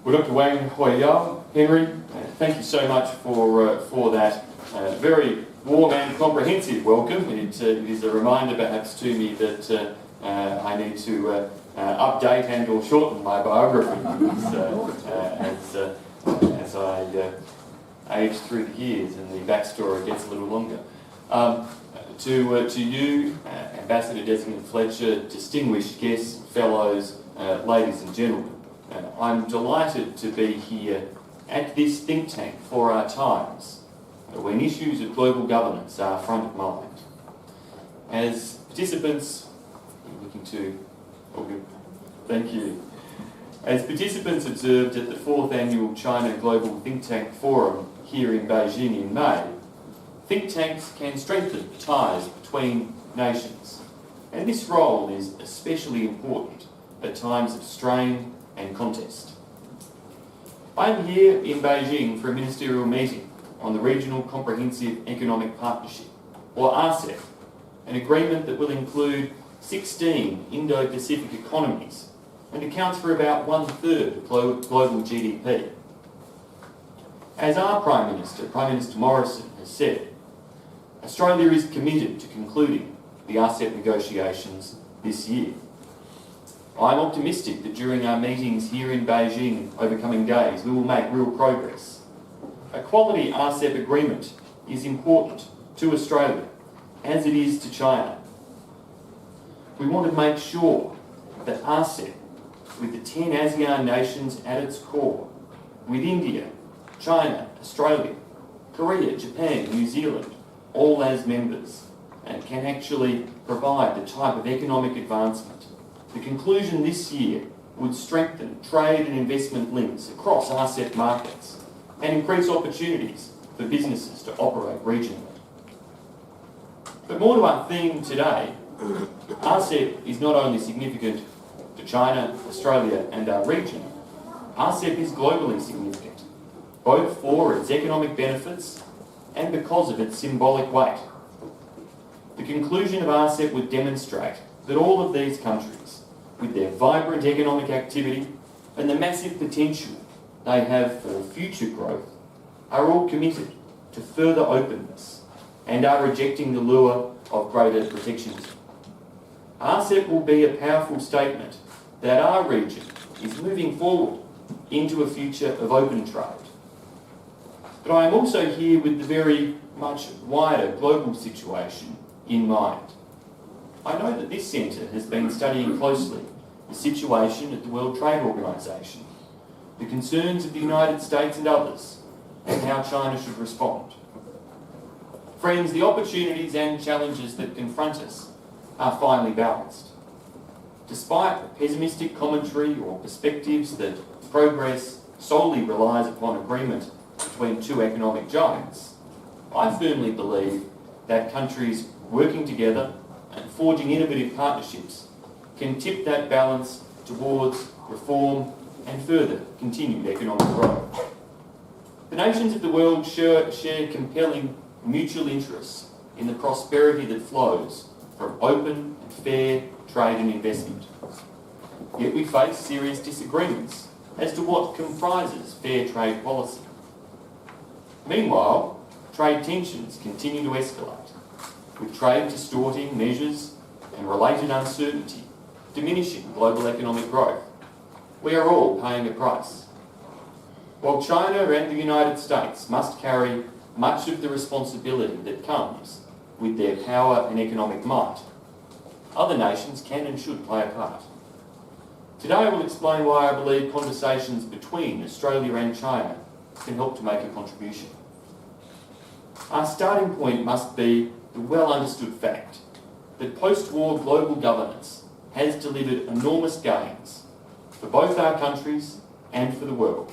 Well, Dr. Wang Hui Yao, Henry, thank you so much for that very warm and comprehensive welcome. It is a reminder perhaps to me that I need to update and or shorten my biography as I age through the years and the backstory gets a little longer. To you, Ambassador Designate Fletcher, distinguished guests, fellows, ladies and gentlemen, I'm delighted to be here at this think tank for our times, when issues of global governance are front of mind. As participants, thank you. As participants observed at the 4th Annual China Global Think Tank Forum here in Beijing in May, think tanks can strengthen ties between nations, and this role is especially important at times of strain and contest. I'm here in Beijing for a ministerial meeting on the Regional Comprehensive Economic Partnership, or RCEP, an agreement that will include 16 Indo-Pacific economies and accounts for about 1/3 of global GDP. As our Prime Minister Morrison, has said, Australia is committed to concluding the RCEP negotiations this year. I'm optimistic that during our meetings here in Beijing over coming days, we will make real progress. A quality RCEP agreement is important to Australia, as it is to China. We want to make sure that RCEP, with the 10 ASEAN nations at its core, with India, China, Australia, Korea, Japan, New Zealand, all as members, and can actually provide the type of economic advancement. The conclusion this year would strengthen trade and investment links across RCEP markets and increase opportunities for businesses to operate regionally. But more to our theme today, RCEP is not only significant to China, Australia and our region, RCEP is globally significant, both for its economic benefits and because of its symbolic weight. The conclusion of RCEP would demonstrate that all of these countries, with their vibrant economic activity and the massive potential they have for future growth, are all committed to further openness and are rejecting the lure of greater protectionism. RCEP will be a powerful statement that our region is moving forward into a future of open trade. But I am also here with the very much wider global situation in mind. I know that this centre has been studying closely the situation at the World Trade Organization, the concerns of the United States and others, and how China should respond. Friends, the opportunities and challenges that confront us are finely balanced. Despite pessimistic commentary or perspectives that progress solely relies upon agreement between two economic giants, I firmly believe that countries working together and forging innovative partnerships can tip that balance towards reform and further continued economic growth. The nations of the world share compelling mutual interests in the prosperity that flows from open and fair trade and investment. Yet we face serious disagreements as to what comprises fair trade policy. Meanwhile, trade tensions continue to escalate, with trade distorting measures and related uncertainty diminishing global economic growth. We are all paying a price. While China and the United States must carry much of the responsibility that comes with their power and economic might, other nations can and should play a part. Today I will explain why I believe conversations between Australia and China can help to make a contribution. Our starting point must be the well-understood fact that post-war global governance has delivered enormous gains for both our countries and for the world.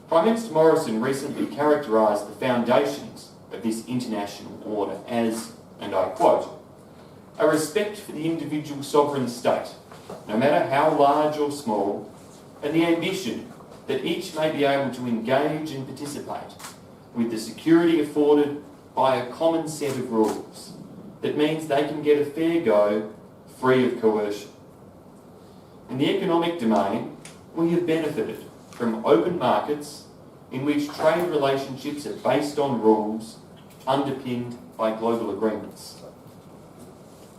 Prime Minister Morrison recently characterised the foundations of this international order as, and I quote, a respect for the individual sovereign state, no matter how large or small, and the ambition that each may be able to engage and participate with the security afforded by a common set of rules that means they can get a fair go free of coercion. In the economic domain, we have benefited from open markets in which trade relationships are based on rules underpinned by global agreements.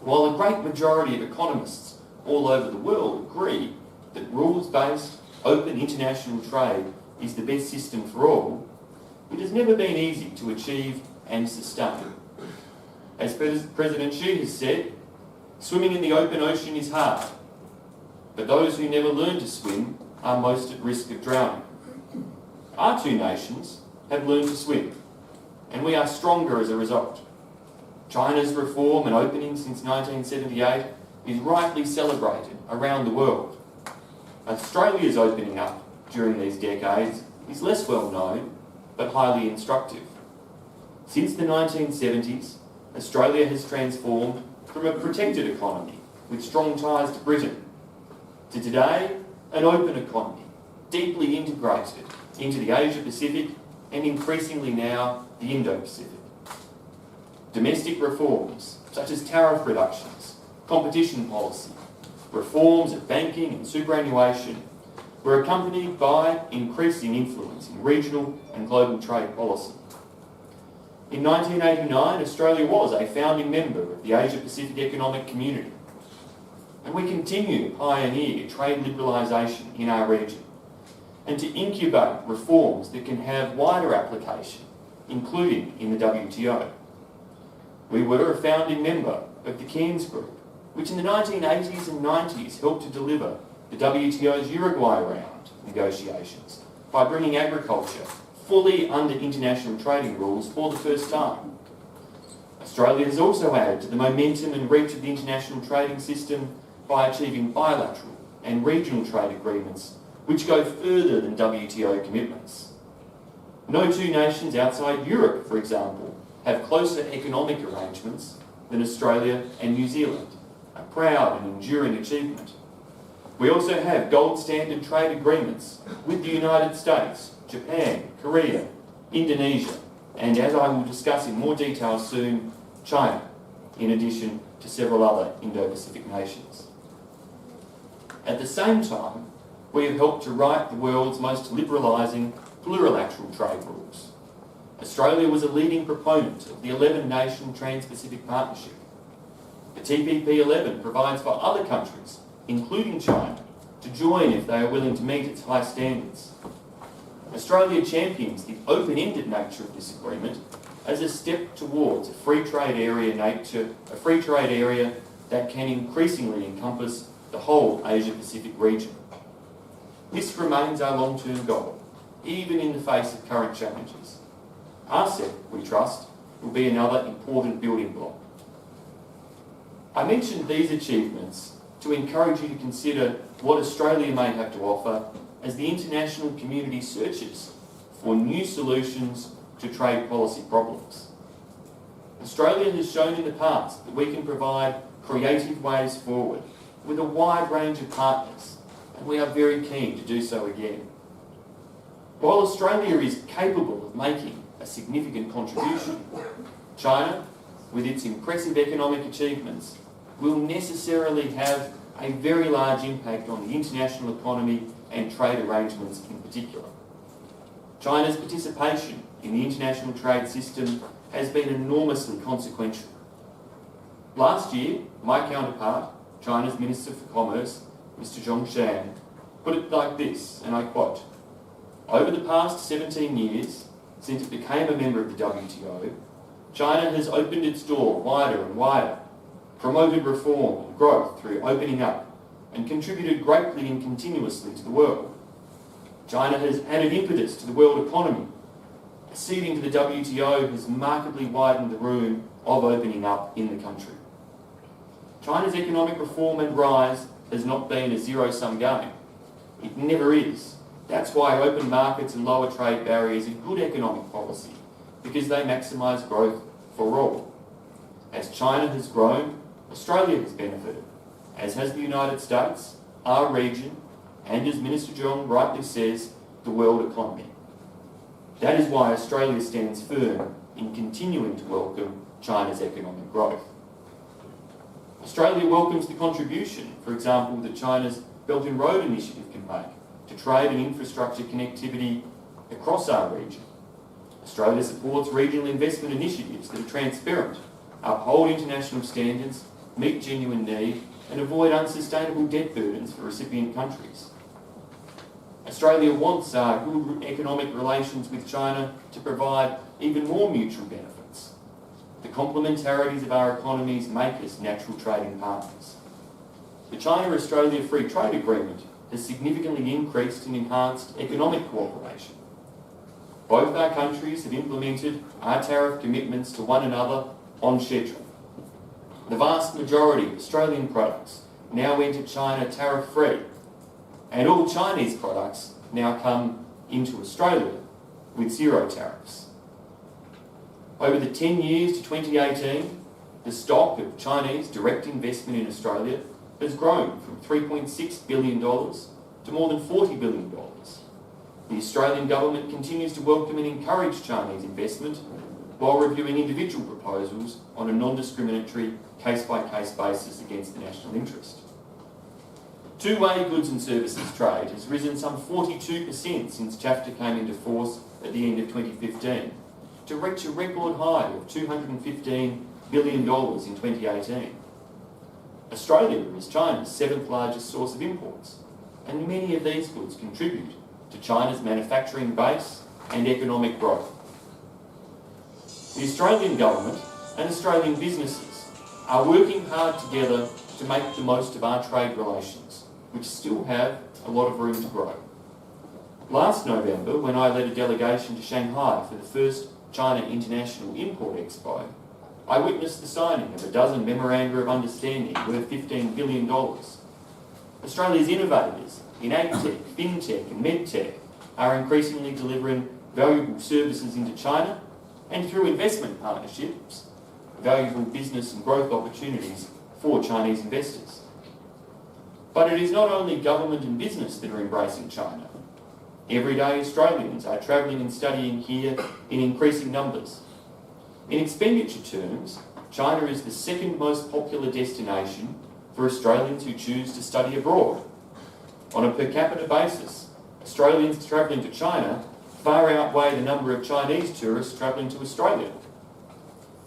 While a great majority of economists all over the world agree that rules-based, open international trade is the best system for all, it has never been easy to achieve and sustain. As President Xi has said, swimming in the open ocean is hard, but those who never learn to swim are most at risk of drowning. Our two nations have learned to swim, and we are stronger as a result. China's reform and opening since 1978 is rightly celebrated around the world. Australia's opening up during these decades is less well known, but highly instructive. Since the 1970s, Australia has transformed from a protected economy with strong ties to Britain to today an open economy, deeply integrated into the Asia-Pacific and increasingly now the Indo-Pacific. Domestic reforms such as tariff reductions, competition policy, reforms of banking and superannuation were accompanied by increasing influence in regional and global trade policy. In 1989, Australia was a founding member of the Asia-Pacific Economic Community, and we continue to pioneer trade liberalisation in our region and to incubate reforms that can have wider application, including in the WTO. We were a founding member of the Cairns Group, which in the 1980s and 90s helped to deliver the WTO's Uruguay round negotiations by bringing agriculture fully under international trading rules for the first time. Australia has also added to the momentum and reach of the international trading system by achieving bilateral and regional trade agreements which go further than WTO commitments. No two nations outside Europe, for example, have closer economic arrangements than Australia and New Zealand, a proud and enduring achievement. We also have gold standard trade agreements with the United States, Japan, Korea, Indonesia, and as I will discuss in more detail soon, China, in addition to several other Indo-Pacific nations. At the same time, we have helped to write the world's most liberalising plurilateral trade rules. Australia was a leading proponent of the 11-nation Trans-Pacific Partnership. The TPP-11 provides for other countries, including China, to join if they are willing to meet its high standards. Australia champions the open-ended nature of this agreement as a step towards a free trade area that can increasingly encompass the whole Asia-Pacific region. This remains our long-term goal, even in the face of current challenges. RCEP, we trust, will be another important building block. I mentioned these achievements to encourage you to consider what Australia may have to offer as the international community searches for new solutions to trade policy problems. Australia has shown in the past that we can provide creative ways forward with a wide range of partners, and we are very keen to do so again. While Australia is capable of making a significant contribution, China, with its impressive economic achievements, will necessarily have a very large impact on the international economy and trade arrangements in particular. China's participation in the international trade system has been enormously consequential. Last year, my counterpart, China's Minister for Commerce, Mr. Zhong Shan, put it like this, and I quote, "Over the past 17 years, since it became a member of the WTO, China has opened its door wider and wider, promoted reform and growth through opening up, and contributed greatly and continuously to the world. China has added impetus to the world economy. Acceding to the WTO has markedly widened the room of opening up in the country. China's economic reform and rise has not been a zero-sum game. It never is. That's why open markets and lower trade barriers are good economic policy, because they maximise growth for all. As China has grown, Australia has benefited, as has the United States, our region, and as Minister Zhong rightly says, the world economy. That is why Australia stands firm in continuing to welcome China's economic growth. Australia welcomes the contribution, for example, that China's Belt and Road Initiative can make to trade and infrastructure connectivity across our region. Australia supports regional investment initiatives that are transparent, uphold international standards, meet genuine need, and avoid unsustainable debt burdens for recipient countries. Australia wants our good economic relations with China to provide even more mutual benefits. The complementarities of our economies make us natural trading partners. The China-Australia Free Trade Agreement has significantly increased and enhanced economic cooperation. Both our countries have implemented our tariff commitments to one another on schedule. The vast majority of Australian products now enter China tariff-free, and all Chinese products now come into Australia with zero tariffs. Over the 10 years to 2018, the stock of Chinese direct investment in Australia has grown from $3.6 billion to more than $40 billion. The Australian government continues to welcome and encourage Chinese investment while reviewing individual proposals on a non-discriminatory, case-by-case basis against the national interest. Two-way goods and services trade has risen some 42% since CHAFTA came into force at the end of 2015, to reach a record high of $215 billion in 2018. Australia is China's seventh largest source of imports, and many of these goods contribute to China's manufacturing base and economic growth. The Australian government and Australian businesses are working hard together to make the most of our trade relations, which still have a lot of room to grow. Last November, when I led a delegation to Shanghai for the first China International Import Expo, I witnessed the signing of a dozen memoranda of understanding worth $15 billion. Australia's innovators in agtech, fintech and medtech are increasingly delivering valuable services into China, and through investment partnerships, valuable business and growth opportunities for Chinese investors. But it is not only government and business that are embracing China. Everyday Australians are travelling and studying here in increasing numbers. In expenditure terms, China is the second most popular destination for Australians who choose to study abroad. On a per capita basis, Australians travelling to China far outweigh the number of Chinese tourists travelling to Australia.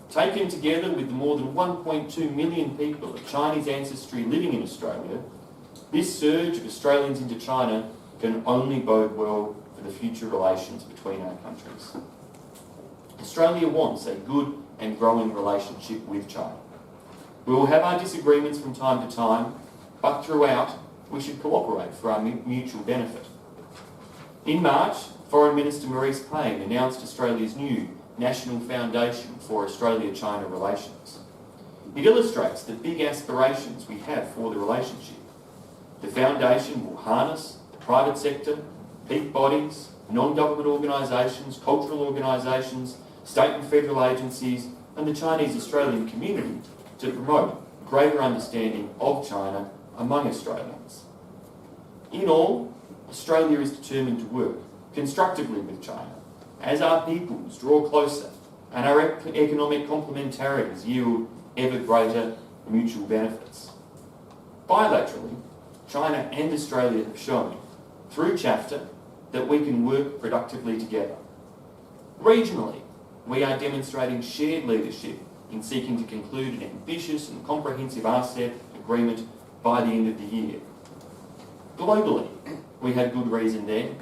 Taken together with the more than 1.2 million people of Chinese ancestry living in Australia, this surge of Australians into China can only bode well for the future relations between our countries. Australia wants a good and growing relationship with China. We will have our disagreements from time to time, but throughout we should cooperate for our mutual benefit. In March, Foreign Minister Marise Payne announced Australia's new National Foundation for Australia-China Relations. It illustrates the big aspirations we have for the relationship. The foundation will harness the private sector, peak bodies, non-government organisations, cultural organisations, state and federal agencies, and the Chinese Australian community to promote greater understanding of China among Australians. In all, Australia is determined to work constructively with China as our peoples draw closer and our economic complementarities yield ever greater mutual benefits. Bilaterally, China and Australia have shown, through CHAFTA, that we can work productively together. Regionally, we are demonstrating shared leadership in seeking to conclude an ambitious and comprehensive RCEP agreement by the end of the year. Globally, we have good reason then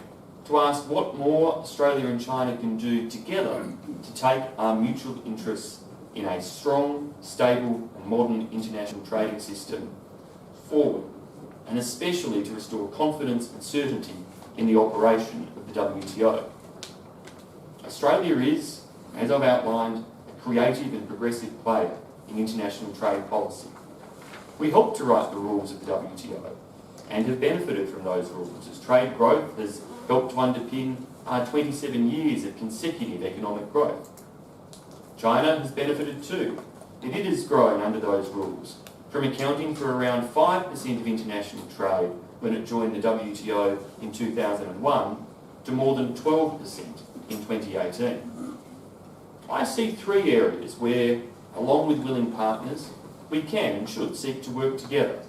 to ask what more Australia and China can do together to take our mutual interests in a strong, stable and modern international trading system forward, and especially to restore confidence and certainty in the operation of the WTO. Australia is, as I've outlined, a creative and progressive player in international trade policy. We helped to write the rules of the WTO and have benefited from those rules as trade growth has helped to underpin our 27 years of consecutive economic growth. China has benefited too, and it has grown under those rules, from accounting for around 5% of international trade when it joined the WTO in 2001 to more than 12% in 2018. I see three areas where, along with willing partners, we can and should seek to work together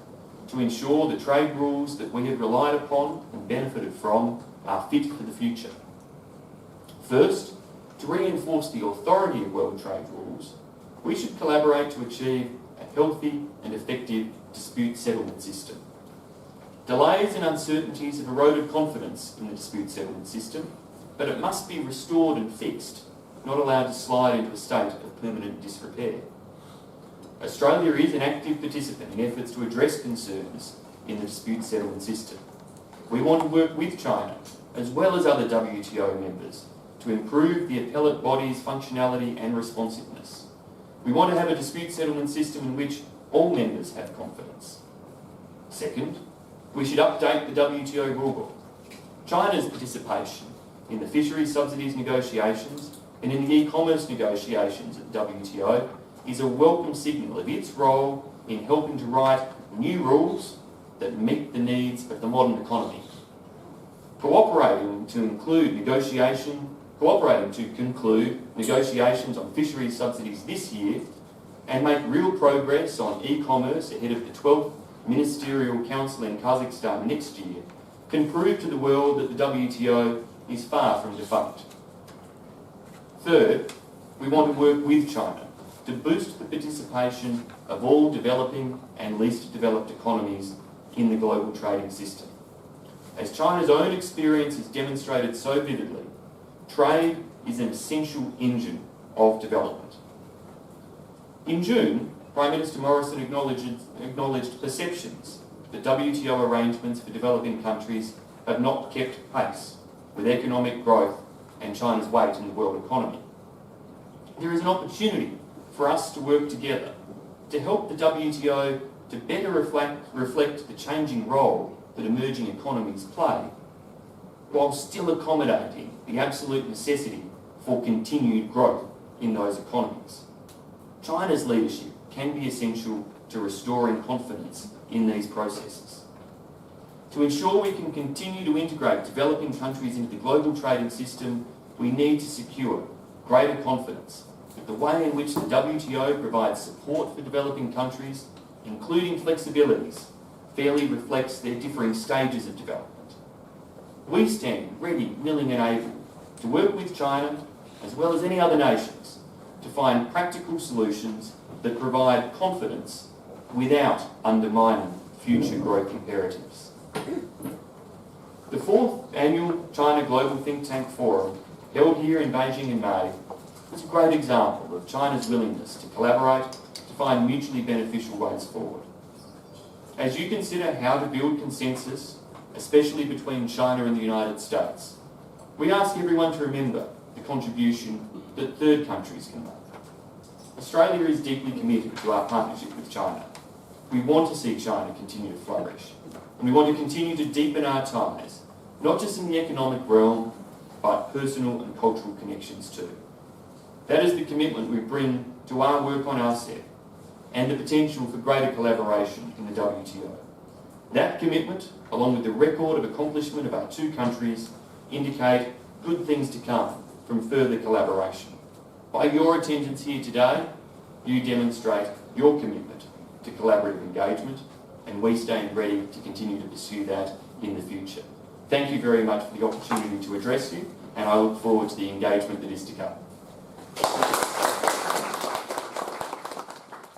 to ensure the trade rules that we have relied upon and benefited from are fit for the future. First, to reinforce the authority of world trade rules, we should collaborate to achieve a healthy and effective dispute settlement system. Delays and uncertainties have eroded confidence in the dispute settlement system, but it must be restored and fixed, not allowed to slide into a state of permanent disrepair. Australia is an active participant in efforts to address concerns in the dispute settlement system. We want to work with China, as well as other WTO members, to improve the appellate body's functionality and responsiveness. We want to have a dispute settlement system in which all members have confidence. Second, we should update the WTO rulebook. China's participation in the fisheries subsidies negotiations and in the e-commerce negotiations at the WTO is a welcome signal of its role in helping to write new rules that meet the needs of the modern economy. Cooperating to conclude negotiations on fisheries subsidies this year and make real progress on e-commerce ahead of the 12th Ministerial Council in Kazakhstan next year can prove to the world that the WTO is far from defunct. Third, we want to work with China to boost the participation of all developing and least developed economies in the global trading system. As China's own experience has demonstrated so vividly, trade is an essential engine of development. In June, Prime Minister Morrison acknowledged perceptions that WTO arrangements for developing countries have not kept pace with economic growth and China's weight in the world economy. There is an opportunity for us to work together to help the WTO to better reflect the changing role that emerging economies play, while still accommodating the absolute necessity for continued growth in those economies. China's leadership can be essential to restoring confidence in these processes. To ensure we can continue to integrate developing countries into the global trading system, we need to secure greater confidence that the way in which the WTO provides support for developing countries, including flexibilities, fairly reflects their differing stages of development. We stand ready, willing and able to work with China, as well as any other nations, to find practical solutions that provide confidence without undermining future growth imperatives. The 4th Annual China Global Think Tank Forum, held here in Beijing in May, is a great example of China's willingness to collaborate to find mutually beneficial ways forward. As you consider how to build consensus, especially between China and the United States, we ask everyone to remember the contribution that third countries can make. Australia is deeply committed to our partnership with China. We want to see China continue to flourish, and we want to continue to deepen our ties, not just in the economic realm, but personal and cultural connections too. That is the commitment we bring to our work on RCEP and the potential for greater collaboration in the WTO. That commitment, along with the record of accomplishment of our two countries, indicate good things to come from further collaboration. By your attendance here today, you demonstrate your commitment to collaborative engagement, and we stand ready to continue to pursue that in the future. Thank you very much for the opportunity to address you, and I look forward to the engagement that is to come.